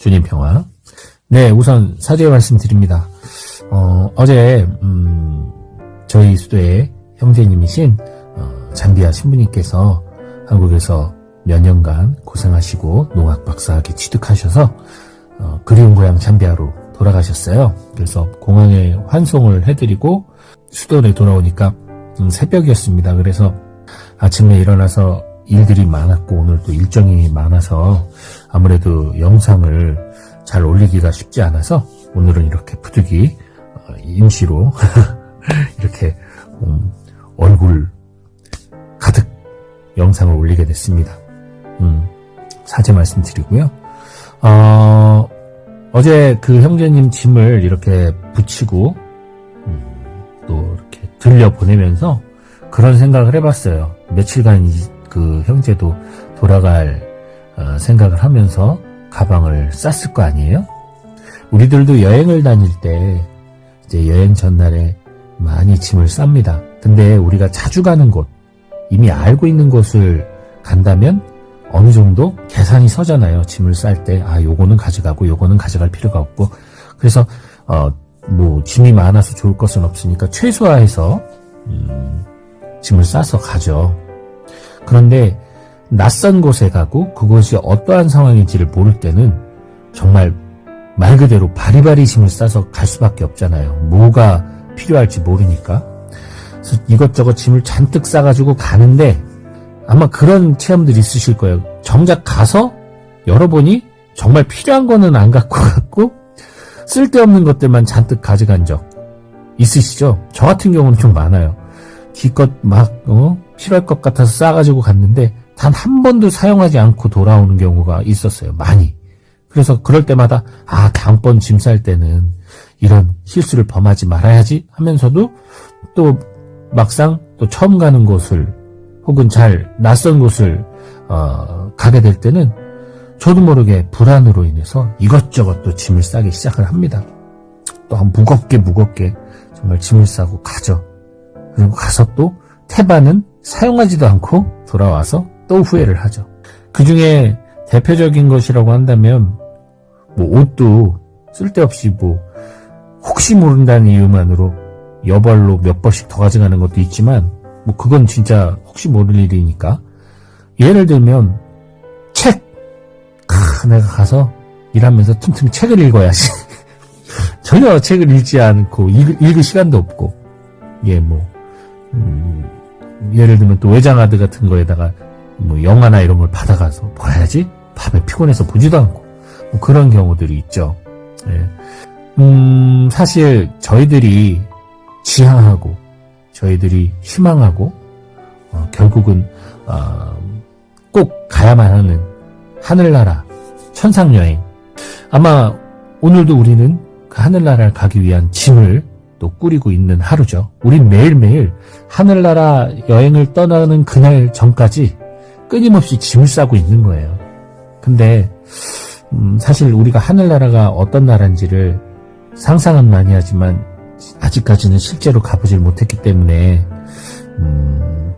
주님 평화. 네, 우선 사죄의 말씀 드립니다. 어제 저희 수도의 형제님이신 잠비아 신부님께서 한국에서 몇 년간 고생하시고 농학 박사학위 취득하셔서 그리운 고향 잠비아로 돌아가셨어요. 그래서 공항에 환송을 해드리고 수도에 돌아오니까 새벽이었습니다. 그래서 아침에 일어나서 일들이 많았고 오늘 또 일정이 많아서 아무래도 영상을 잘 올리기가 쉽지 않아서 오늘은 이렇게 부득이 임시로 이렇게 얼굴 가득 영상을 올리게 됐습니다. 사죄 말씀드리고요. 어제 그 형제님 짐을 이렇게 붙이고 또 이렇게 들려보내면서 그런 생각을 해봤어요. 며칠간 그 형제도 돌아갈 생각을 하면서 가방을 쌌을 거 아니에요? 우리들도 여행을 다닐 때 이제 여행 전날에 많이 짐을 쌉니다. 근데 우리가 자주 가는 곳, 이미 알고 있는 곳을 간다면 어느 정도 계산이 서잖아요. 짐을 쌀 때, 요거는 가져가고 요거는 가져갈 필요가 없고. 그래서 짐이 많아서 좋을 것은 없으니까 최소화해서 짐을 싸서 가죠. 그런데 낯선 곳에 가고 그곳이 어떠한 상황인지를 모를 때는 정말 말 그대로 바리바리 짐을 싸서 갈 수밖에 없잖아요. 뭐가 필요할지 모르니까. 그래서 이것저것 짐을 잔뜩 싸가지고 가는데 아마 그런 체험들이 있으실 거예요. 정작 가서 열어보니 정말 필요한 거는 안 갖고 갔고 쓸데없는 것들만 잔뜩 가져간 적 있으시죠? 저 같은 경우는 좀 많아요. 기껏 막 필요할 것 같아서 싸가지고 갔는데 단 한 번도 사용하지 않고 돌아오는 경우가 있었어요. 많이. 그래서 그럴 때마다 다음번 짐 쌀 때는 이런 실수를 범하지 말아야지 하면서도 또 막상 또 처음 가는 곳을 혹은 잘 낯선 곳을 가게 될 때는 저도 모르게 불안으로 인해서 이것저것 또 짐을 싸기 시작을 합니다. 또 무겁게 정말 짐을 싸고 가죠. 그리고 가서 또 태반은 사용하지도 않고 돌아와서 또 후회를 하죠. 그 중에 대표적인 것이라고 한다면 옷도 쓸데없이 혹시 모른다는 이유만으로 여벌로 몇 벌씩 더 가져가는 것도 있지만 그건 진짜 혹시 모를 일이니까. 예를 들면 책. 내가 가서 일하면서 틈틈이 책을 읽어야지. 전혀 책을 읽지 않고 읽을 시간도 없고. 예를 들면 또 외장하드 같은 거에다가 영화나 이런 걸 받아가서 봐야지. 밤에 피곤해서 보지도 않고. 그런 경우들이 있죠. 사실 저희들이 지향하고 저희들이 희망하고 결국은 꼭 가야만 하는 하늘나라 천상여행. 아마 오늘도 우리는 그 하늘나라를 가기 위한 짐을 또 꾸리고 있는 하루죠. 우린 매일매일 하늘나라 여행을 떠나는 그날 전까지 끊임없이 짐을 싸고 있는 거예요. 근데 사실 우리가 하늘나라가 어떤 나라인지를 상상은 많이 하지만 아직까지는 실제로 가보질 못했기 때문에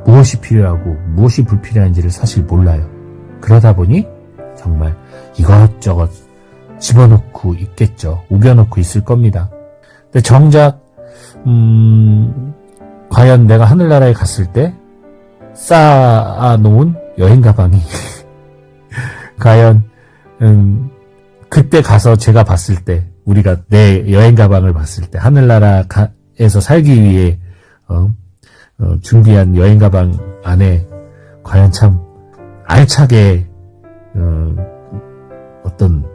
무엇이 필요하고 무엇이 불필요한지를 사실 몰라요. 그러다 보니 정말 이것저것 집어넣고 있겠죠. 우겨넣고 있을 겁니다. 근데 정작 과연 내가 하늘나라에 갔을 때 쌓아놓은 여행 가방이 과연 그때 가서 제가 봤을 때 우리가 내 여행 가방을 봤을 때 하늘나라에서 살기 위해 준비한 여행 가방 안에 과연 참 알차게 어떤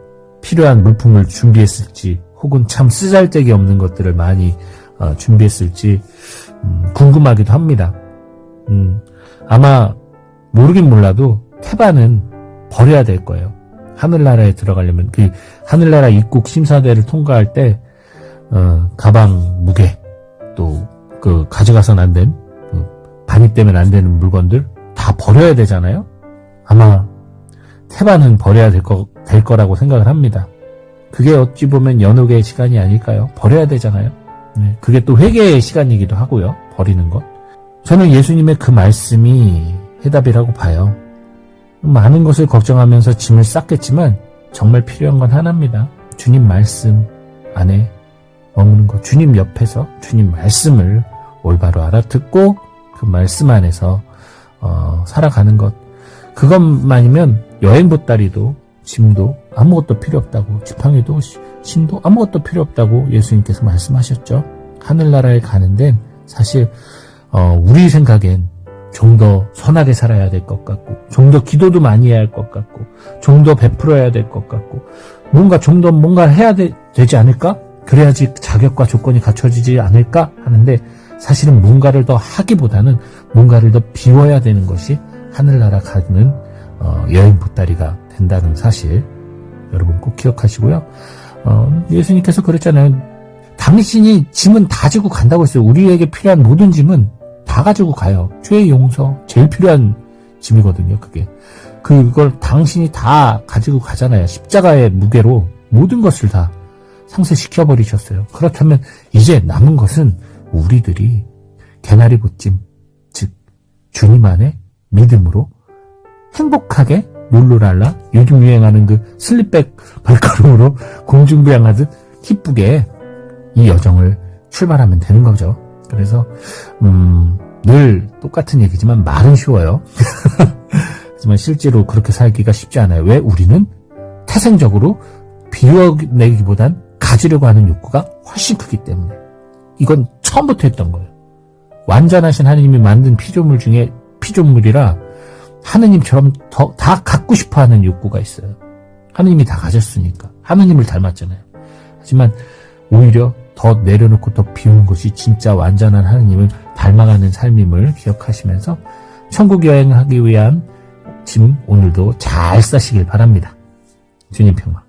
필요한 물품을 준비했을지 혹은 참 쓰잘데기 없는 것들을 많이 준비했을지 궁금하기도 합니다. 아마 모르긴 몰라도 태반은 버려야 될 거예요. 하늘나라에 들어가려면 그 하늘나라 입국 심사대를 통과할 때 가방 무게 또 그 가져가서는 안 된 반입되면 안 되는 물건들 다 버려야 되잖아요. 아마 태반은 버려야 될 거라고 생각을 합니다. 그게 어찌 보면 연옥의 시간이 아닐까요? 버려야 되잖아요. 그게 또 회개의 시간이기도 하고요. 버리는 것. 저는 예수님의 그 말씀이 해답이라고 봐요. 많은 것을 걱정하면서 짐을 쌌겠지만 정말 필요한 건 하나입니다. 주님 말씀 안에 머무는 것, 주님 옆에서 주님 말씀을 올바로 알아듣고 그 말씀 안에서 살아가는 것. 그것만이면 여행 보따리도 짐도 아무것도 필요 없다고, 지팡이도 신도 아무것도 필요 없다고 예수님께서 말씀하셨죠. 하늘나라에 가는 데는 사실 우리 생각엔 좀 더 선하게 살아야 될 것 같고, 좀 더 기도도 많이 해야 할 것 같고, 좀 더 베풀어야 될 것 같고, 좀 더 뭔가 해야 되지 않을까? 그래야지 자격과 조건이 갖춰지지 않을까? 하는데, 사실은 뭔가를 더 하기보다는 뭔가를 더 비워야 되는 것이 하늘나라 가는 여행 보따리가 된다는 사실, 여러분 꼭 기억하시고요. 예수님께서 그랬잖아요. 당신이 짐은 다 지고 간다고 했어요. 우리에게 필요한 모든 짐은 다 가지고 가요. 죄의 용서, 제일 필요한 짐이거든요, 그게. 그걸 당신이 다 가지고 가잖아요. 십자가의 무게로 모든 것을 다 상쇄시켜버리셨어요. 그렇다면 이제 남은 것은 우리들이 개나리 보찜, 즉 주님 안에 믿음으로 행복하게 룰루랄라, 요즘 유행하는 그 슬립백 발걸음으로 공중부양하듯 기쁘게 이 여정을 출발하면 되는 거죠. 그래서 늘 똑같은 얘기지만 말은 쉬워요. 하지만 실제로 그렇게 살기가 쉽지 않아요. 왜? 우리는 태생적으로 비워내기보단 가지려고 하는 욕구가 훨씬 크기 때문에. 이건 처음부터 했던 거예요. 완전하신 하느님이 만든 피조물 중에 피조물이라 하느님처럼 다 갖고 싶어하는 욕구가 있어요. 하느님이 다 가졌으니까. 하느님을 닮았잖아요. 하지만 오히려 더 내려놓고 더 비우는 것이 진짜 완전한 하느님을 닮아가는 삶임을 기억하시면서 천국 여행하기 위한 짐 오늘도 잘 싸시길 바랍니다. 주님 평화.